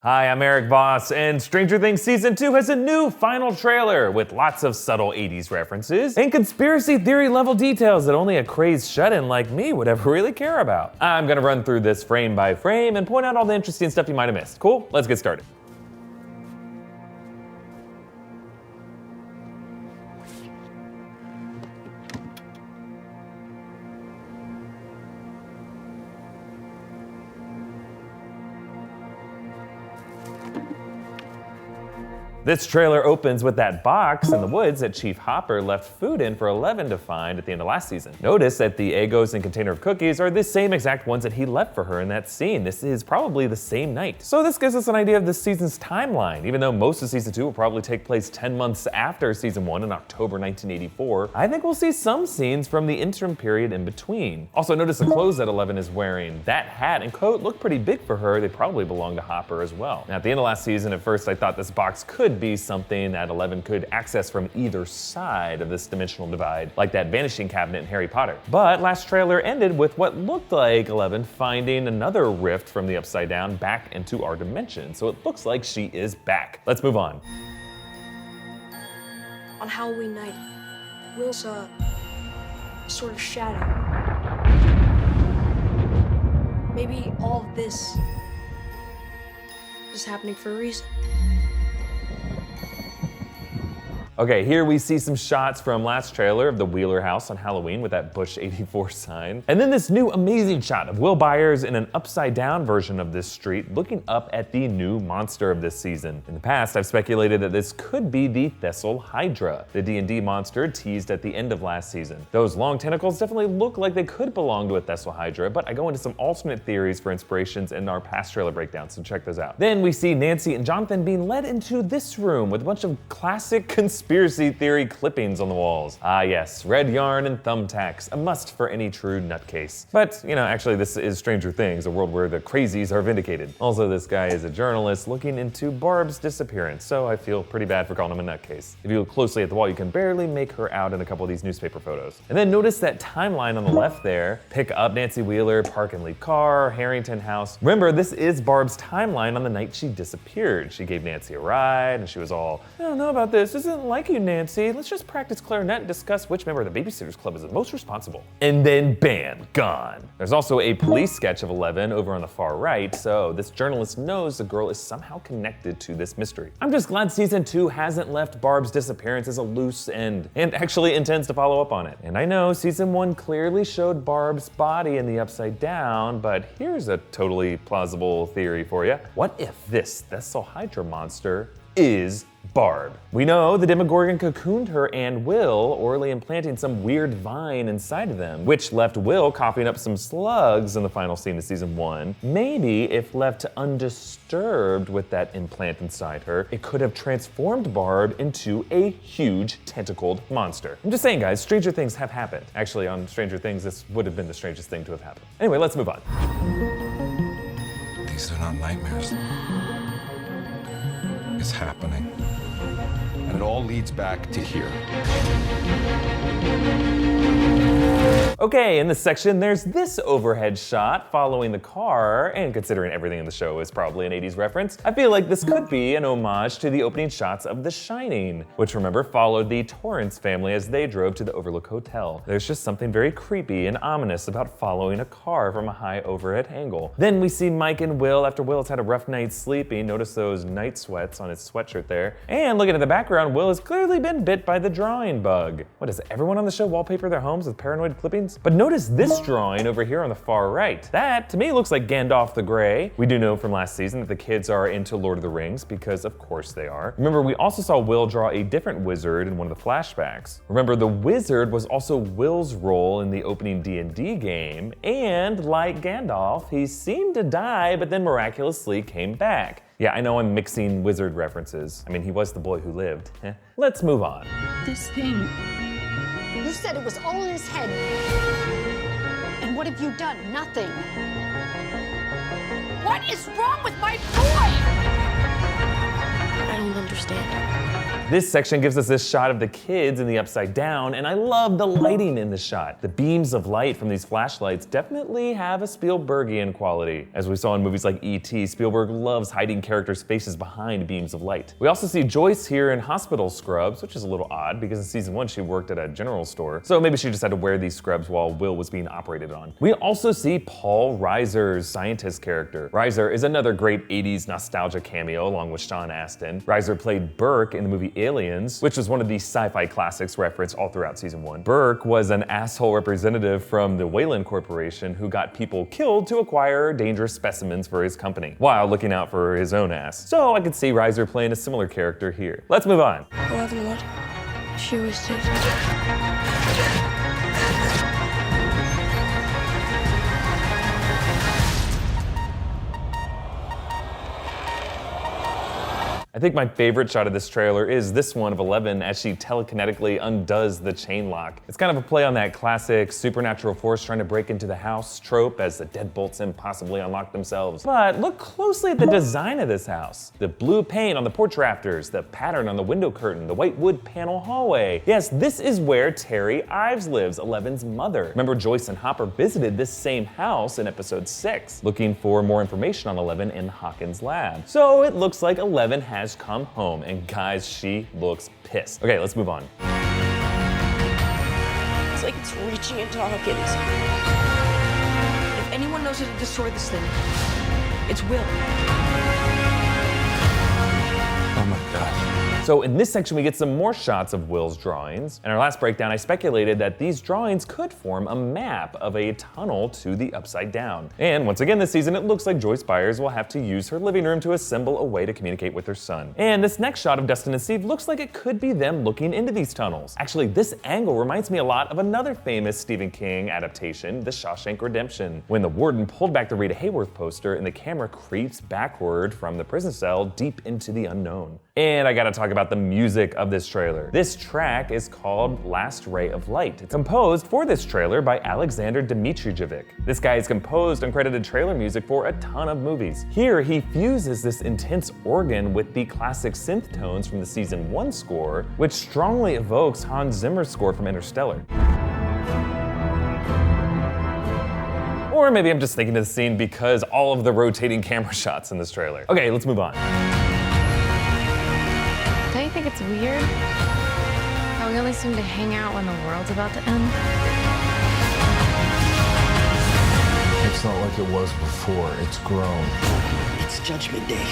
Hi, I'm Erik Voss, and Stranger Things Season 2 has a new final trailer with lots of subtle 80s references and conspiracy theory level details that only a crazed shut-in like me would ever really care about. I'm gonna run through this frame by frame and point out all the interesting stuff you might have missed. Cool? Let's get started. This trailer opens with that box in the woods that Chief Hopper left food in for Eleven to find at the end of last season. Notice that the Eggos and container of cookies are the same exact ones that he left for her in that scene. This is probably the same night. So this gives us an idea of this season's timeline. Even though most of Season 2 will probably take place 10 months after Season 1 in October 1984, I think we'll see some scenes from the interim period in between. Also notice the clothes that Eleven is wearing. That hat and coat look pretty big for her. They probably belong to Hopper as well. Now at the end of last season, at first I thought this box could be something that Eleven could access from either side of this dimensional divide, like that vanishing cabinet in Harry Potter. But last trailer ended with what looked like Eleven finding another rift from the Upside Down back into our dimension, so it looks like she is back. Let's move on. On Halloween night, Will saw a sort of shadow. Maybe all of this is happening for a reason. Okay, here we see some shots from last trailer of the Wheeler house on Halloween with that Bush 84 sign. And then this new amazing shot of Will Byers in an upside down version of this street looking up at the new monster of this season. In the past, I've speculated that this could be the Thessal Hydra, the D&D monster teased at the end of last season. Those long tentacles definitely look like they could belong to a Thessal Hydra, but I go into some alternate theories for inspirations in our past trailer breakdown, so check those out. Then we see Nancy and Jonathan being led into this room with a bunch of classic conspiracy theory clippings on the walls. Ah yes, red yarn and thumbtacks, a must for any true nutcase. But, you know, actually this is Stranger Things, a world where the crazies are vindicated. Also, this guy is a journalist looking into Barb's disappearance, so I feel pretty bad for calling him a nutcase. If you look closely at the wall, you can barely make her out in a couple of these newspaper photos. And then notice that timeline on the left there. Pick up Nancy Wheeler, park and leave car, Harrington house. Remember, this is Barb's timeline on the night she disappeared. She gave Nancy a ride, and she was all, I don't know about this isn't like you, Nancy. Let's just practice clarinet and discuss which member of the Babysitters Club is the most responsible. And then bam, gone. There's also a police sketch of Eleven over on the far right, so this journalist knows the girl is somehow connected to this mystery. I'm just glad Season 2 hasn't left Barb's disappearance as a loose end, and actually intends to follow up on it. And I know Season 1 clearly showed Barb's body in the Upside Down, but here's a totally plausible theory for you. What if this Thessal Hydra monster is Barb? We know the Demogorgon cocooned her and Will, orally implanting some weird vine inside of them, which left Will coughing up some slugs in the final scene of Season 1. Maybe if left undisturbed with that implant inside her, it could have transformed Barb into a huge tentacled monster. I'm just saying, guys, stranger things have happened. Actually, on Stranger Things, this would have been the strangest thing to have happened. Anyway, let's move on. These are not nightmares. It's happening. And it all leads back to here. Okay, in this section, there's this overhead shot following the car, and considering everything in the show is probably an 80s reference, I feel like this could be an homage to the opening shots of The Shining, which remember followed the Torrance family as they drove to the Overlook Hotel. There's just something very creepy and ominous about following a car from a high overhead angle. Then we see Mike and Will after Will has had a rough night sleeping. Notice those night sweats on his sweatshirt there. And looking at the background, Will has clearly been bit by the drawing bug. What is it, everyone on the show wallpaper their homes with paranoid clippings? But notice this drawing over here on the far right. That, to me, looks like Gandalf the Grey. We do know from last season that the kids are into Lord of the Rings, because of course they are. Remember, we also saw Will draw a different wizard in one of the flashbacks. Remember, the wizard was also Will's role in the opening D&D game, and like Gandalf, he seemed to die, but then miraculously came back. Yeah, I know I'm mixing wizard references. I mean, he was the boy who lived. Let's move on. This thing. You said it was all in his head. And what have you done? Nothing. What is wrong with my boy? I don't understand. This section gives us this shot of the kids in the upside down, and I love the lighting in the shot. The beams of light from these flashlights definitely have a Spielbergian quality. As we saw in movies like E.T., Spielberg loves hiding characters' faces behind beams of light. We also see Joyce here in hospital scrubs, which is a little odd because in season 1 she worked at a general store, so maybe she just had to wear these scrubs while Will was being operated on. We also see Paul Reiser's scientist character. Reiser is another great 80s nostalgia cameo along with Sean Astin. Reiser played Berg in the movie Aliens, which was one of these sci-fi classics referenced all throughout season 1. Berg was an asshole representative from the Weyland Corporation who got people killed to acquire dangerous specimens for his company, while looking out for his own ass. So I could see Reiser playing a similar character here. Let's move on. 11 what? She always did. I think my favorite shot of this trailer is this one of 11 as she telekinetically undoes the chain lock. It's kind of a play on that classic supernatural force trying to break into the house trope as the deadbolts impossibly unlock themselves. But look closely at the design of this house. The blue paint on the porch rafters, the pattern on the window curtain, the white wood panel hallway. Yes, this is where Terry Ives lives, 11's mother. Remember, Joyce and Hopper visited this same house in episode 6, looking for more information on 11 in Hawkins' lab. So it looks like 11 has come home, and guys, she looks pissed. Okay, let's move on. It's like it's reaching into Hawkins. If anyone knows how to destroy this thing, it's Will. Oh my God. So in this section, we get some more shots of Will's drawings. In our last breakdown, I speculated that these drawings could form a map of a tunnel to the Upside Down. And once again this season, it looks like Joyce Byers will have to use her living room to assemble a way to communicate with her son. And this next shot of Dustin and Steve looks like it could be them looking into these tunnels. Actually, this angle reminds me a lot of another famous Stephen King adaptation, The Shawshank Redemption, when the warden pulled back the Rita Hayworth poster and the camera creeps backward from the prison cell deep into the unknown. And I gotta talk about the music of this trailer. This track is called Last Ray of Light. It's composed for this trailer by Alexander Dmitrijevic. This guy has composed uncredited trailer music for a ton of movies. Here, he fuses this intense organ with the classic synth tones from the season 1 score, which strongly evokes Hans Zimmer's score from Interstellar. Or maybe I'm just thinking of the scene because all of the rotating camera shots in this trailer. Okay, let's move on. Don't you think it's weird how we only seem to hang out when the world's about to end? It's not like it was before. It's grown. It's Judgment Day.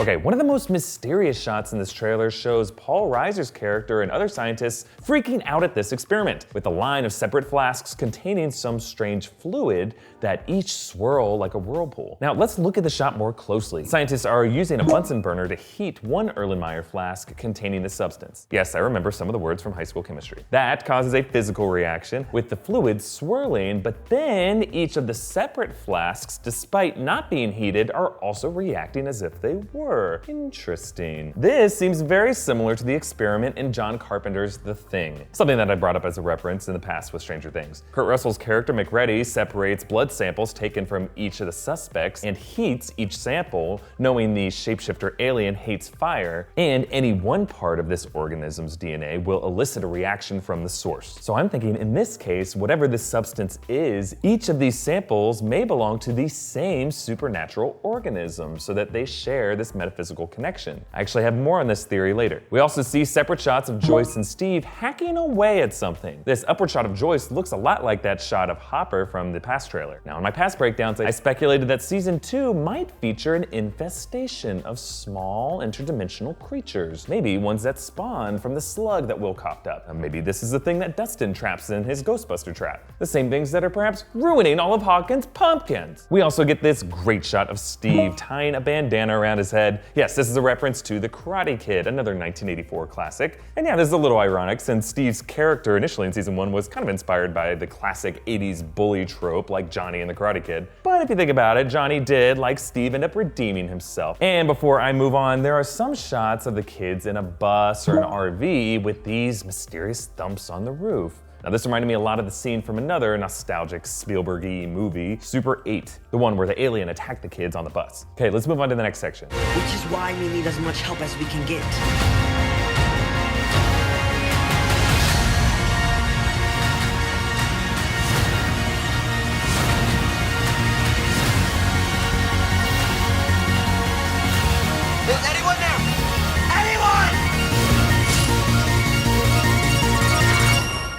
Okay, one of the most mysterious shots in this trailer shows Paul Reiser's character and other scientists freaking out at this experiment, with a line of separate flasks containing some strange fluid that each swirl like a whirlpool. Now let's look at the shot more closely. Scientists are using a Bunsen burner to heat one Erlenmeyer flask containing the substance. Yes, I remember some of the words from high school chemistry. That causes a physical reaction with the fluid swirling, but then each of the separate flasks, despite not being heated, are also reacting as if they were. Interesting. This seems very similar to the experiment in John Carpenter's The Thing, something that I brought up as a reference in the past with Stranger Things. Kurt Russell's character McReady separates blood samples taken from each of the suspects and heats each sample, knowing the shapeshifter alien hates fire, and any one part of this organism's DNA will elicit a reaction from the source. So I'm thinking in this case, whatever this substance is, each of these samples may belong to the same supernatural organism so that they share this metaphysical connection. I actually have more on this theory later. We also see separate shots of Joyce and Steve hacking away at something. This upward shot of Joyce looks a lot like that shot of Hopper from the past trailer. Now in my past breakdowns, I speculated that season 2 might feature an infestation of small interdimensional creatures, maybe ones that spawned from the slug that Will coughed up. Maybe this is the thing that Dustin traps in his Ghostbuster trap. The same things that are perhaps ruining all of Hawkins' pumpkins. We also get this great shot of Steve tying a bandana around his head. Yes, this is a reference to The Karate Kid, another 1984 classic. And yeah, this is a little ironic since Steve's character initially in season 1 was kind of inspired by the classic 80s bully trope like Johnny in The Karate Kid. But if you think about it, Johnny did, like Steve, end up redeeming himself. And before I move on, there are some shots of the kids in a bus or an RV with these mysterious thumps on the roof. Now this reminded me a lot of the scene from another nostalgic Spielberg-y movie, Super 8, the one where the alien attacked the kids on the bus. Okay, let's move on to the next section. Which is why we need as much help as we can get. Is anyone there? Anyone?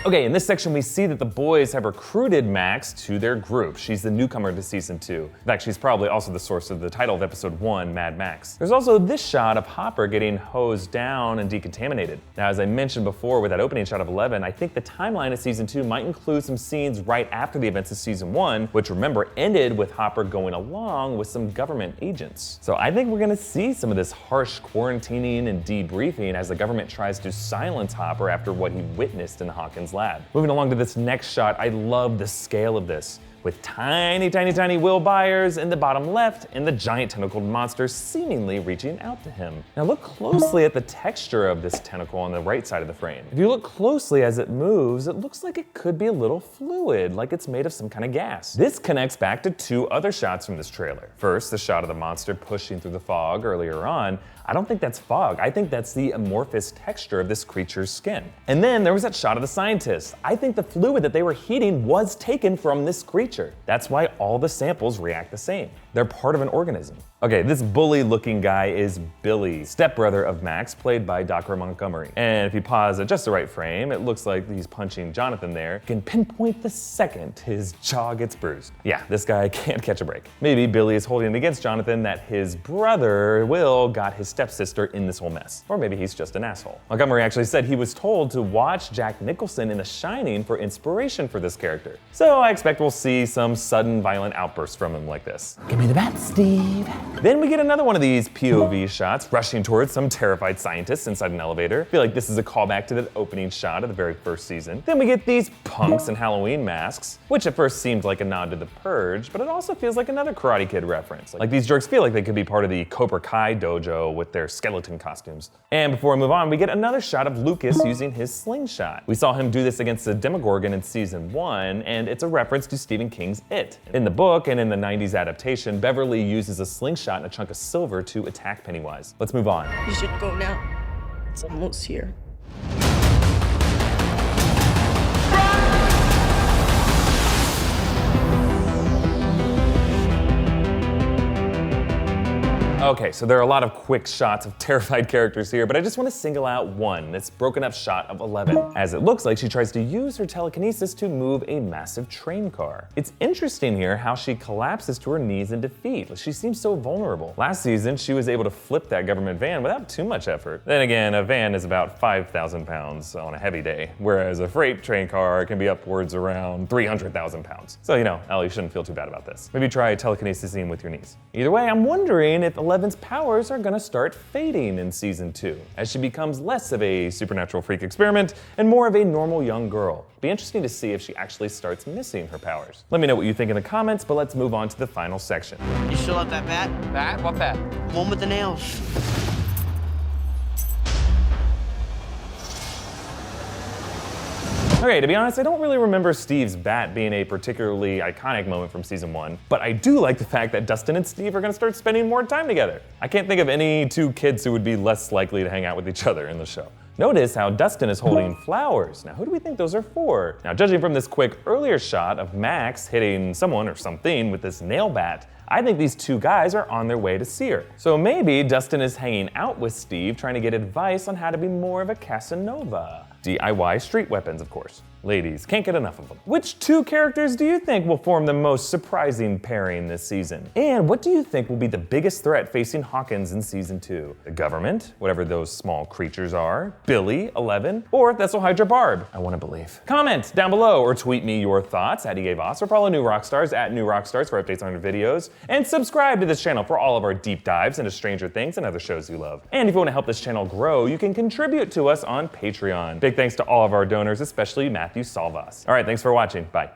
Okay, in this section we see that the boys have recruited Max to their group. She's the newcomer to season 2. In fact, she's probably also the source of the title of episode 1, Mad Max. There's also this shot of Hopper getting hosed down and decontaminated. Now, as I mentioned before with that opening shot of 11, I think the timeline of season 2 might include some scenes right after the events of season 1, which remember ended with Hopper going along with some government agents. So I think we're gonna see some of this harsh quarantining and debriefing as the government tries to silence Hopper after what he witnessed in Hawkins' lab. Moving along to this next shot, I love the scale of this, with tiny, tiny, tiny Will Byers in the bottom left and the giant tentacled monster seemingly reaching out to him. Now look closely at the texture of this tentacle on the right side of the frame. If you look closely as it moves, it looks like it could be a little fluid, like it's made of some kind of gas. This connects back to 2 other shots from this trailer. First, the shot of the monster pushing through the fog earlier on. I don't think that's fog. I think that's the amorphous texture of this creature's skin. And then there was that shot of the scientists. I think the fluid that they were heating was taken from this creature. That's why all the samples react the same. They're part of an organism. Okay, this bully-looking guy is Billy, stepbrother of Max, played by Dr. Montgomery. And if you pause at just the right frame, it looks like he's punching Jonathan there. You can pinpoint the second his jaw gets bruised. Yeah, this guy can't catch a break. Maybe Billy is holding it against Jonathan that his brother, Will, got his stepsister in this whole mess. Or maybe he's just an asshole. Montgomery actually said he was told to watch Jack Nicholson in The Shining for inspiration for this character. So I expect we'll see some sudden violent outbursts from him like this. Give me the bat, Steve. Then we get another one of these POV shots rushing towards some terrified scientists inside an elevator. I feel like this is a callback to the opening shot of the very first season. Then we get these punks in Halloween masks, which at first seemed like a nod to The Purge, but it also feels like another Karate Kid reference. Like these jerks feel like they could be part of the Cobra Kai dojo with their skeleton costumes. And before we move on, we get another shot of Lucas using his slingshot. We saw him do this against the Demogorgon in season 1, and it's a reference to Stephen King's It. In the book and in the 90s adaptation, Beverly uses a slingshot and a chunk of silver to attack Pennywise. Let's move on. You should go now. It's almost here. Okay, so there are a lot of quick shots of terrified characters here, but I just want to single out one, this broken up shot of 11, as it looks like she tries to use her telekinesis to move a massive train car. It's interesting here how she collapses to her knees in defeat. She seems so vulnerable. Last season, she was able to flip that government van without too much effort. Then again, a van is about 5,000 pounds on a heavy day, whereas a freight train car can be upwards around 300,000 pounds. So, you know, Ellie, you shouldn't feel too bad about this. Maybe try telekinesising with your knees. Either way, I'm wondering if Eleven's powers are gonna start fading in season 2, as she becomes less of a supernatural freak experiment and more of a normal young girl. Be interesting to see if she actually starts missing her powers. Let me know what you think in the comments, but let's move on to the final section. You still have that bat? Bat? What bat? One with the nails. Okay, to be honest, I don't really remember Steve's bat being a particularly iconic moment from season 1, but I do like the fact that Dustin and Steve are gonna start spending more time together. I can't think of any 2 kids who would be less likely to hang out with each other in the show. Notice how Dustin is holding flowers. Now, who do we think those are for? Now, judging from this quick earlier shot of Max hitting someone or something with this nail bat, I think these 2 guys are on their way to see her. So maybe Dustin is hanging out with Steve trying to get advice on how to be more of a Casanova. DIY street weapons, of course. Ladies, can't get enough of them. Which 2 characters do you think will form the most surprising pairing this season? And what do you think will be the biggest threat facing Hawkins in season 2? The government, whatever those small creatures are, Billy, 11, or Thessal Hydra Barb? I want to believe. Comment down below or tweet me your thoughts at Erik Voss or follow New Rockstars at New Rockstars for updates on our videos. And subscribe to this channel for all of our deep dives into Stranger Things and other shows you love. And if you want to help this channel grow, you can contribute to us on Patreon. Big thanks to all of our donors, especially Matthew Salvas. All right, thanks for watching. Bye.